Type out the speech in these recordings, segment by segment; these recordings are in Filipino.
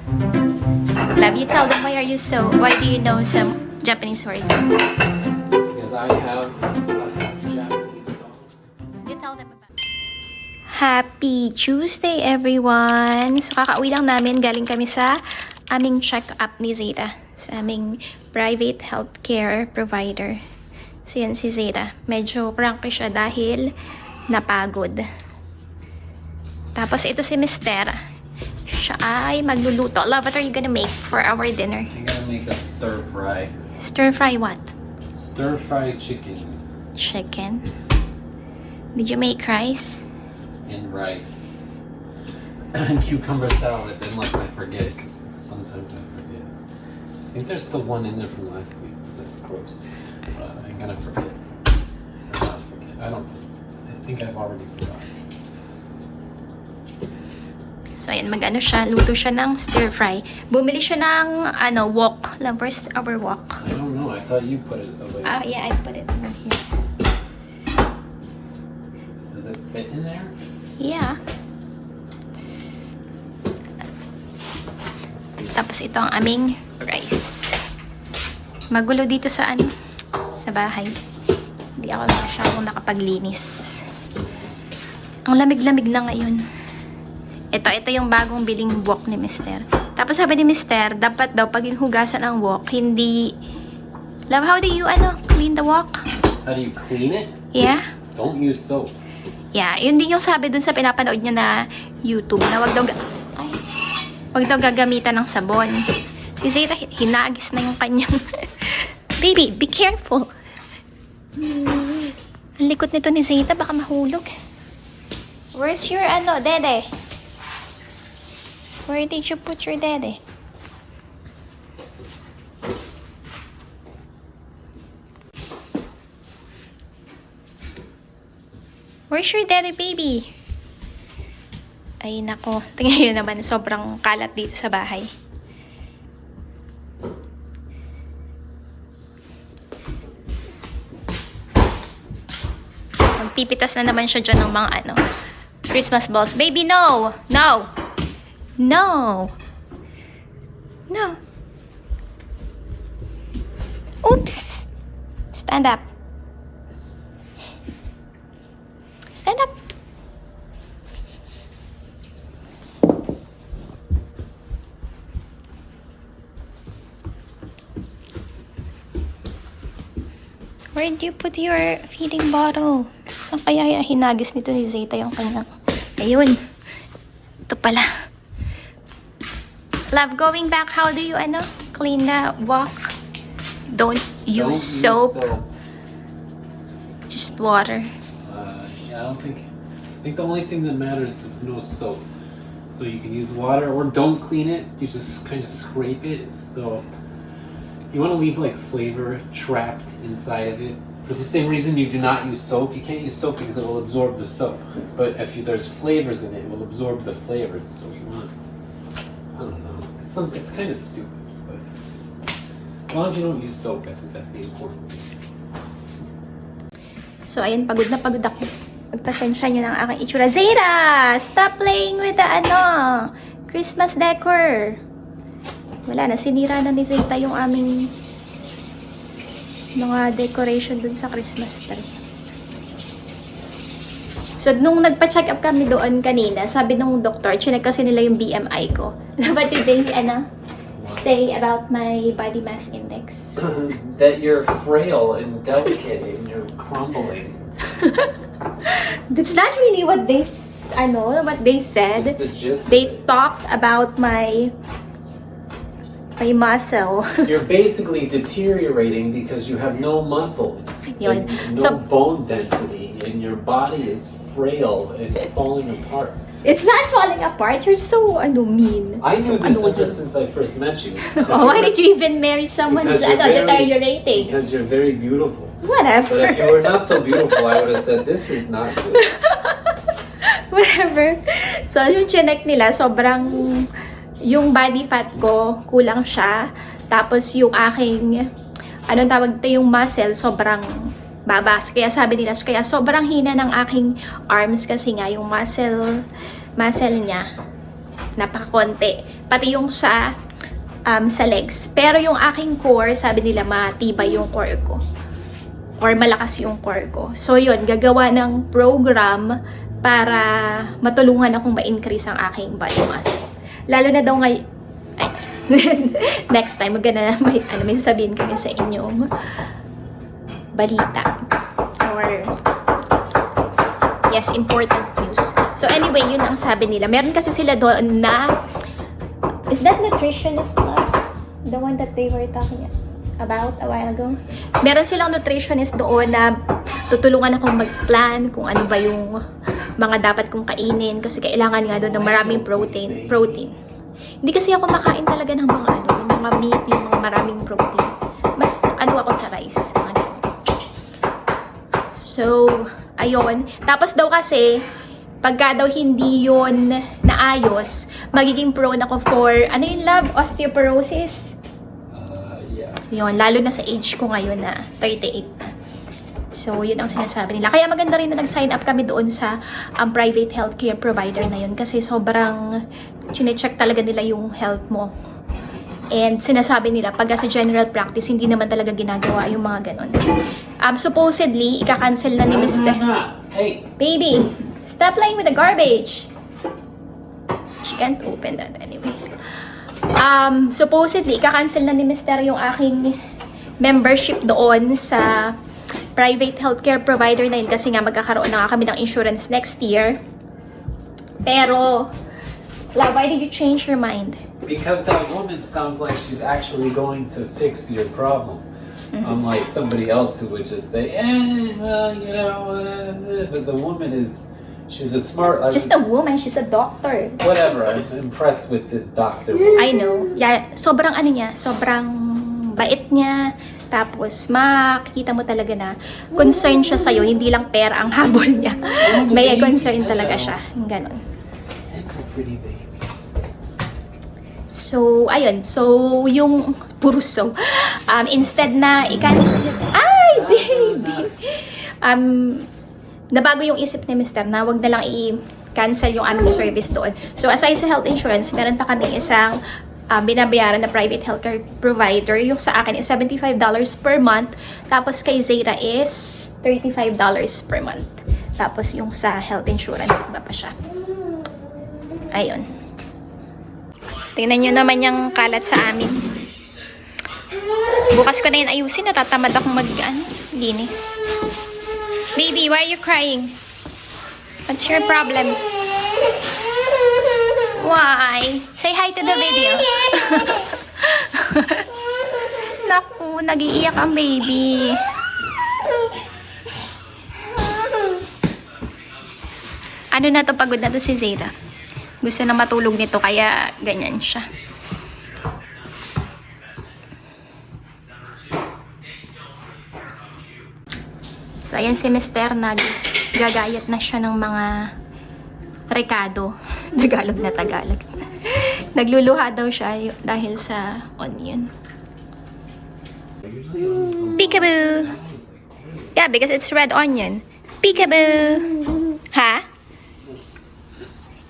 Love, you tell them why do you know some Japanese words? Because I have Japanese dog. You tell them about. Happy Tuesday, everyone! So, kakauwi lang namin. Galing kami sa aming check-up ni Zeta. Sa aming private healthcare provider. So, yan si Zeta. Medyo cranky siya dahil napagod. Tapos, ito si Mister. Siya ay magluluto. Love, what are you gonna make for our dinner? I'm gonna make a stir fry. Stir fry what? Stir fry chicken Chicken. Did you make rice? and rice. And cucumber salad, unless I forget, because sometimes I forget. I think there's still one in there from last week. That's gross. I'm gonna forget. Or not forget. I don't think. I think I've already forgotten. So, ayan, mag-ano siya, luto siya ng stir fry. Bumili siya ng, wok. Love, where's our wok? I don't know. I thought you put it away. Yeah, I put it over here. Does it fit in there? Yeah. Let's see. Tapos ito ang aming rice. Magulo dito sa sa bahay. Hindi ako masyadong nakapaglinis. Ang lamig-lamig na ngayon. Ito yung bagong biling wok ni Mister. Tapos sabi ni Mister, dapat daw pag hinugasan ang wok, hindi... Love, how do you, clean the wok? How do you clean it? Yeah? Don't use soap. Yeah, yun din yung sabi dun sa pinapanood niya na YouTube, na wag daw gagamitan ng sabon. Si Zeta, hinagis na yung kanyang... Baby, be careful. Ang likot nito ni Zeta, baka mahulog. Where's your, dede? Where did you put your dede? Where's your daddy, baby? Ay, nako. Tingnan nyo naman, sobrang kalat dito sa bahay. Magpipitas na naman siya dyan ng mga Christmas balls. Baby, no! No! No! No! Oops! Stand up. Stand up. Where did you put your feeding bottle? Saan kaya hinagis nito ni Zeta yung kanyang... Ayun. Ito pala. Love, going back, how do you, clean the wok? Don't use soap. Just water. Yeah, I think the only thing that matters is no soap. So you can use water or don't clean it. You just kind of scrape it. So you want to leave like flavor trapped inside of it. For the same reason you do not use soap. You can't use soap because it will absorb the soap. But if there's flavors in it, it will absorb the flavors. So you want, I don't know. It's kind of stupid. But as long as you don't use soap, I think that's the important thing. So, ayan, pagod na pagod ako. Pagpasensya nyo ng aking itsura. Zeta! Stop playing with the, Christmas decor. Wala na, sinira na ni Zeta yung aming mga decoration dun sa Christmas tree. So, nung nagpa-check up kami doon kanina, sabi nung doktor, chinek kasi nila yung BMI ko. What did they, say about my body mass index? That you're frail and delicate and you're crumbling. That's not really what they said. That's the gist of They it. talked about my muscle. You're basically deteriorating because you have no muscles, Yun. and no So- bone density, and your body is frail and falling apart. It's not falling apart. You're so, mean. I knew So, this ano ever yun? since I first met you. Oh, why did you even marry someone who's, deteriorating? Because you're very beautiful. Whatever. But if you were not so beautiful, I would have said, this is not good. Whatever. So, yung chinek nila, sobrang, yung body fat ko, kulang siya. Tapos, yung aking, anong tawag ito, yung muscle, sobrang baba. Kaya sabi nila, kaya sobrang hina ng aking arms kasi nga, yung muscle niya, Napakakonti. Pati yung sa legs. Pero yung aking core, sabi nila matibay yung core ko. Or malakas yung core ko. So yun, gagawa ng program para matulungan akong ma-increase ang aking body mass. Lalo na daw ngayon, next time, may sabihin kami sa inyong balita. Or, yes, important news. So anyway, yun ang sabi nila. Meron kasi sila doon na, is that nutritionist na? The one that they were talking about a while ago? Meron silang nutritionist doon na tutulungan akong mag-plan kung ano ba yung mga dapat kong kainin kasi kailangan nga doon ng maraming protein. Hindi kasi ako makain talaga ng mga yung mga meat, yung mga maraming protein. Mas ako sa rice. Mga ganun. So, ayun. Tapos daw kasi, pagka daw hindi yun naayos, magiging prone ako for, love? Osteoporosis? Yeah. Yun, lalo na sa age ko ngayon na 38 na. So, yun ang sinasabi nila. Kaya maganda rin na nag-sign up kami doon sa private healthcare provider na yun kasi sobrang chine-check talaga nila yung health mo. And sinasabi nila, pag sa general practice, hindi naman talaga ginagawa yung mga ganon. Supposedly, ika-cancel na ni Mr. Hey! Baby, stop playing with the garbage! She can't open that anyway. Supposedly, ika-cancel na ni Mr. yung aking membership doon sa private healthcare provider na yun kasi nga magkakaroon na nga kami ng insurance next year. Pero, love, why did you change your mind? Because that woman sounds like she's actually going to fix your problem. Unlike somebody else who would just say, well, but the woman she's a smart... Just a woman, she's a doctor. Whatever, I'm impressed with this doctor. I know. Yeah, sobrang sobrang bait niya. Tapos, makikita mo talaga na concern siya sa'yo, hindi lang pera ang habol niya. May concern talaga siya. Yung ganon. Pretty baby. So, ayun. So, yung puruso. Instead na ay, baby! Nabago yung isip ni Mr. na wag na lang i-cancel yung aming service doon. So, aside sa health insurance, meron pa kami isang binabayaran na private healthcare provider. Yung sa akin is $75 per month. Tapos kay Zayra is $35 per month. Tapos yung sa health insurance, iba pa siya. Ayun. Tingnan nyo naman yung kalat sa amin. Bukas ko na yun ayusin. Natatamad akong linis. Baby, why are you crying? What's your problem? Why? Say hi to the video. Naku, nag-iiyak ang baby. Ano na to, pagod na to si Zayra. Gusto na matulog nito, kaya ganyan siya. So, ayan si Mr. Nag-gagayat na siya ng mga rekado. Tagalog na Tagalog. Nagluluha daw siya dahil sa onion. Peekaboo! Yeah, because it's red onion. Peekaboo! Ha?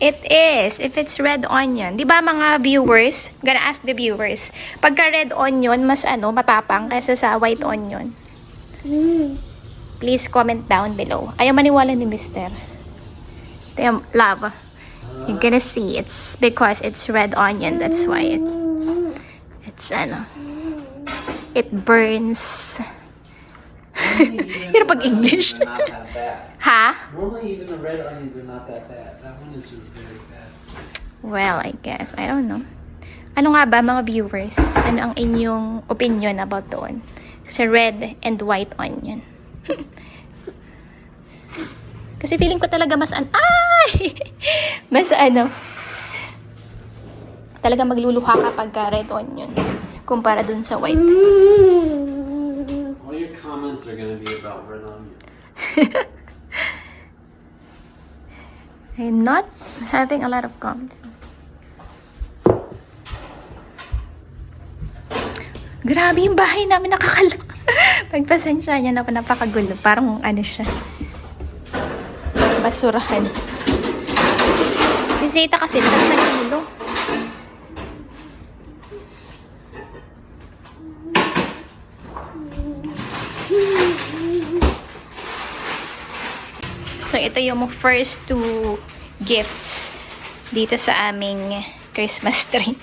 It is. If it's red onion. Di ba mga viewers? Gonna ask the viewers. Pagka red onion, mas matapang kaysa sa white onion. Please comment down below. Ayaw maniwala ni Mr. Love. You're gonna see. It's because it's red onion. That's why it's it burns. Hirap pag-English. Not that bad. Ha? Normally even the red onions are not that bad. That one is just very bad. Well, I guess. I don't know. Ano nga ba mga viewers? Ano ang inyong opinion about doon? Sa red and white onion. Kasi feeling ko talaga mas mas talaga magluluha kapag red onion kumpara dun sa white. All your comments are gonna be about red onion. I'm not having a lot of comments. Grabe yung bahay namin, nakakalak. Pagpasensya niya na napakagulo. Parang siya. Basurahan. Zeta kasi, tapos nagkulo. So, ito yung first two gifts dito sa aming Christmas tree.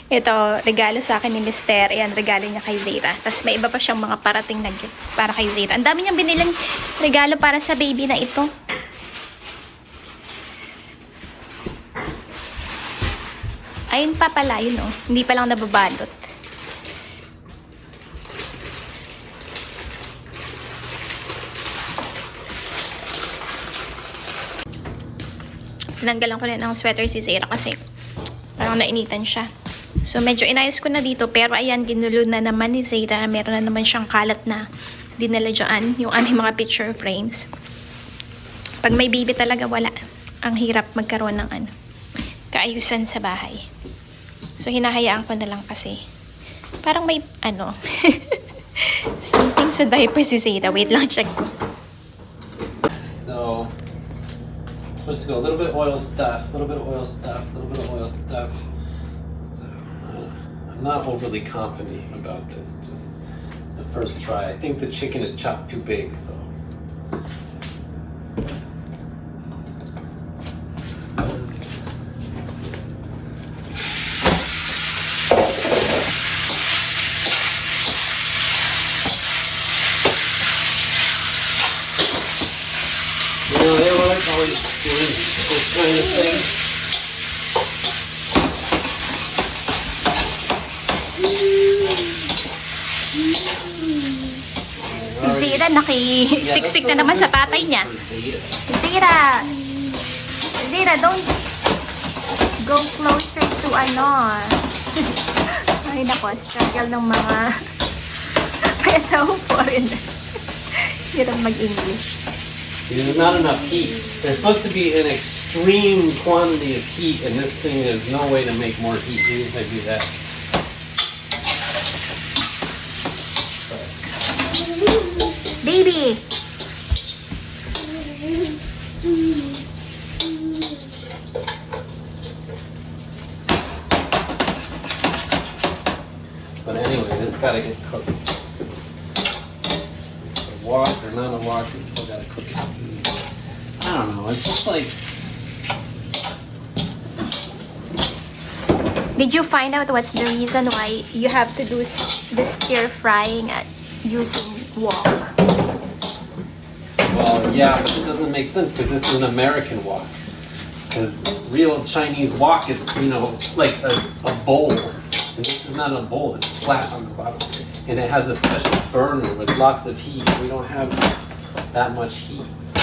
Ito, regalo sa akin ni Mister. Ayan, regalo niya kay Zeta. Tapos may iba pa siyang mga parating na gifts para kay Zeta. Ang dami niyang binilang regalo para sa baby na ito. Ayun pa pala, yun oh. Hindi pa lang nababalot. Tinanggalan ko na ng sweater si Zeta kasi parang nainitan siya. So, medyo inayos ko na dito. Pero, ayan, ginulo na naman ni Zeta. Meron na naman siyang kalat na dinala dyan. Yung aming mga picture frames. Pag may baby talaga, wala. Ang hirap magkaroon ng kaayusan sa bahay. So, hinahayaan ko na lang kasi. Parang may, something sa diaper si Zeta. Wait lang, check ko. So, supposed to go a little bit oil stuff, a little bit of oil stuff, a little bit of oil stuff. So I'm not overly confident about this. Just the first try. I think the chicken is chopped too big, so. You know, they were like always doing this kind of thing. Si Zeta, nakisiksik na naman sa tatay niya. Zeta! Zeta, don't go closer to Ay, nako, struggle ng mga pesawang foreigner. Hirap mag-English. There's not enough heat. There's supposed to be an extreme quantity of heat, and this thing, there's no way to make more heat, even if I do that. Baby! But anyway, this gotta get cooked. Wok or not a wok, you still gotta cook it. I don't know, it's just like, Did you find out what's the reason why you have to do the stir frying using wok? well, yeah, but it doesn't make sense because this is an American wok. Because real Chinese wok is, like a bowl. And this is not a bowl, it's flat on the bottom. And it has a special burner with lots of heat. We don't have that much heat. So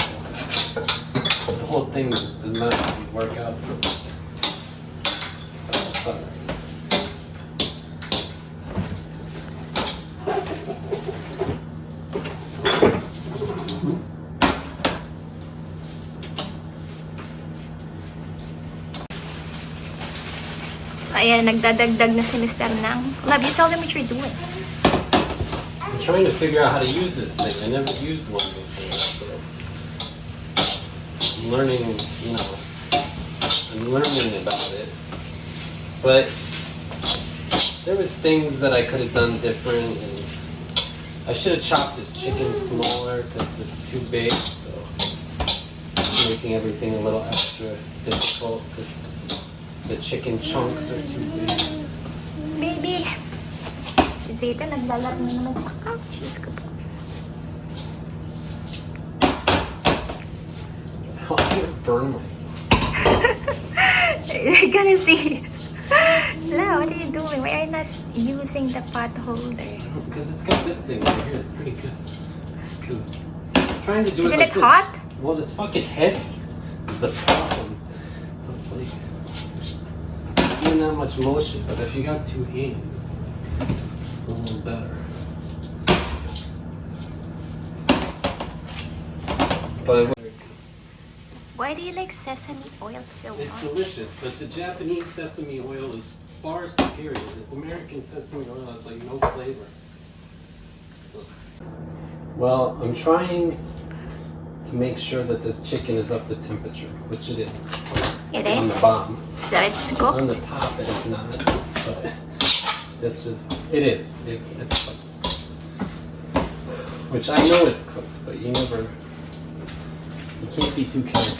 the whole thing does not work out. So, ayan, nagdadagdag na si Mr. ng... Love, you tell them what you're doing. I'm trying to figure out how to use this thing. I never used one before. So I'm learning, I'm learning about it. But there was things that I could have done different, and I should have chopped this chicken smaller because it's too big. So it's making everything a little extra difficult because the chicken chunks are too big. Baby! Si Zeta, naglalaro na naman sa couch. Diyos ko po. How am I gonna burn myself? You're gonna see. La, what are you doing? Why are you not using the pot holder? Because it's got this thing right here. It's pretty good. Because trying to do Isn't it like it hot? this. Well, it's fucking heavy. Is the problem. So it's like doing that much motion. But if you got two hands, it's like a little better. But Why do you like sesame oil so it's much? delicious. But the Japanese sesame oil is far superior. This American sesame oil has like no flavor. Well, I'm trying to make sure that this chicken is up to temperature, which it is. It on is. the bottom. So it's cooked. On the top, it is not. But that's just, it is. It's cooked. Which I know it's cooked, but you can't be too careful.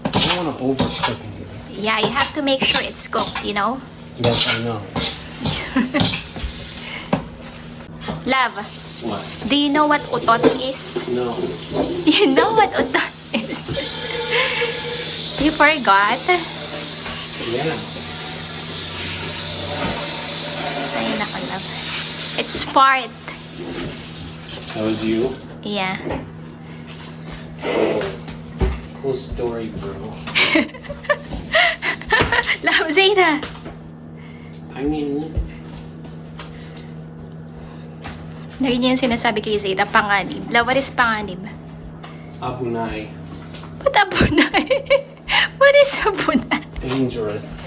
I don't want to overcook any of this. Yeah, you have to make sure it's cooked, you know? Yes, I know. Love, What? do you know what utot is? No. You know what utot is? You forgot? Yeah. Ay, naku, love. It's fart. That was you? Yeah. Cool story, bro. Love, Zayda. I mean, Naging yung sinasabi kay Zayda, panganib. Love, what is panganib? abunai. What abunay? What is abunay? Dangerous.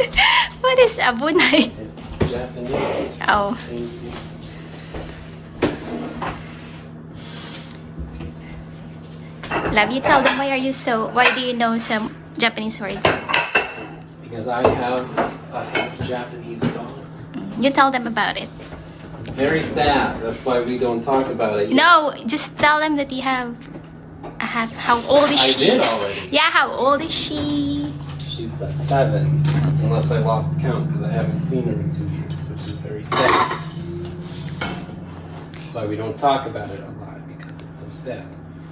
What is abunay? It's Japanese. Oh. Same thing. Love, you tell them why do you know some Japanese words? Because I have a half Japanese dog. You tell them about it. It's very sad. That's why we don't talk about it. No, just tell them that you have a half. How old is I she? did already. Yeah, how old is she? She's 7, unless I lost count because I haven't seen her in 2 years, which is very sad. That's why we don't talk about it a lot because it's so sad.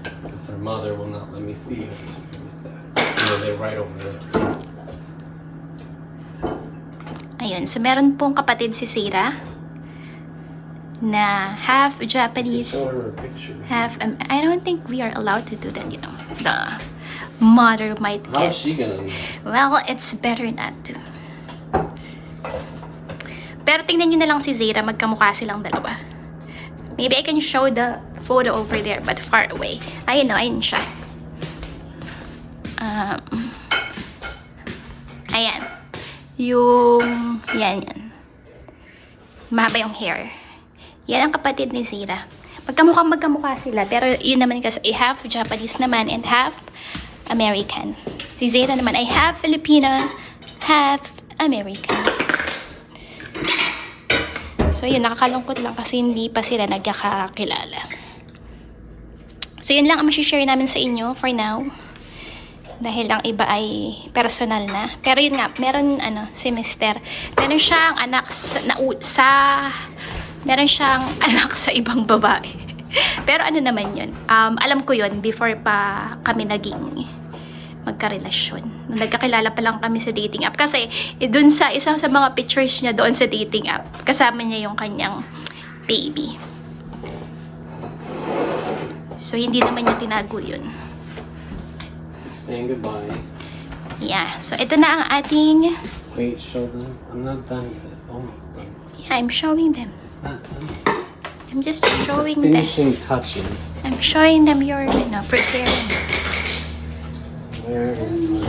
Because her mother will not let me see her. It's very sad. You know, they're right over there. Ayun, so meron pong kapatid si Sarah na half Japanese, Show her a picture. half I don't think we are allowed to do that, you know. The mother might How's get. she gonna know? Well, it's better not to. Pero tingnan nyo na lang si Zayda, magkamukha silang dalawa. Maybe I can show the photo over there, but far away. Ayun no, ayun siya. Ayan. Yan. Mahaba yung hair. Yan ang kapatid ni Zayda. Magkamukha sila, pero yun naman kasi half Japanese naman and half American. Si Zayda naman ay half Filipino, half American. So yun, nakakalungkot lang kasi hindi pa sila nagkakakilala. So yun lang ang share namin sa inyo for now. Dahil ang iba ay personal na. Pero yun nga, meron si Mister. Meron siyang anak meron siyang anak sa ibang babae. Pero ano naman yun, alam ko yun before pa kami naging magkarelasyon. Nung nagkakilala pa lang kami sa dating app. Kasi dun sa isa sa mga pictures niya doon sa dating app, kasama niya yung kanyang baby. So hindi naman niya tinago yun. Saying goodbye. Yeah, so ito na ang ating... Wait, show them. I'm not done yet. It's almost done. Yeah, I'm showing them. It's not done. I'm just showing them. Finishing touches. I'm showing them your, preparing. Where is my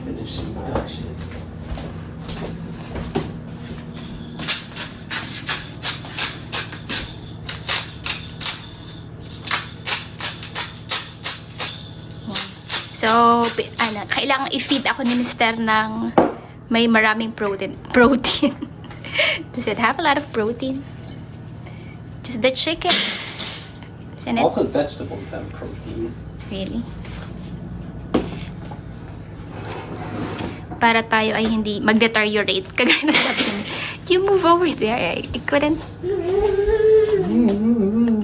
finishing touches? So, kailangan i-feed ako ni Mister ng may maraming protein. Does it have a lot of protein? Just the chicken. Isn't it? All the vegetables have protein. Really? Para tayo ay hindi mag-deteriorate. Kagaya na sabi niya, you move over there. I couldn't.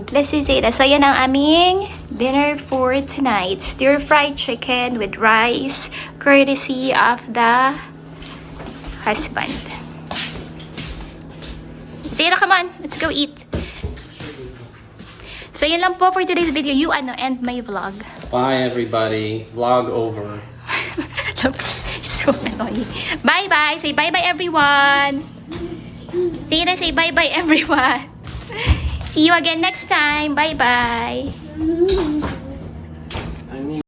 Let's see, Zayda. So, yan ang aming dinner for tonight. Stir-fried chicken with rice, courtesy of the husband. Zayda, come on. Let's go eat. So, yun lang po for today's video. You, end my vlog. Bye, everybody. Vlog over. So annoying. Bye-bye. Say bye-bye, everyone. Zayda, say bye-bye, everyone. See you again next time. Bye-bye.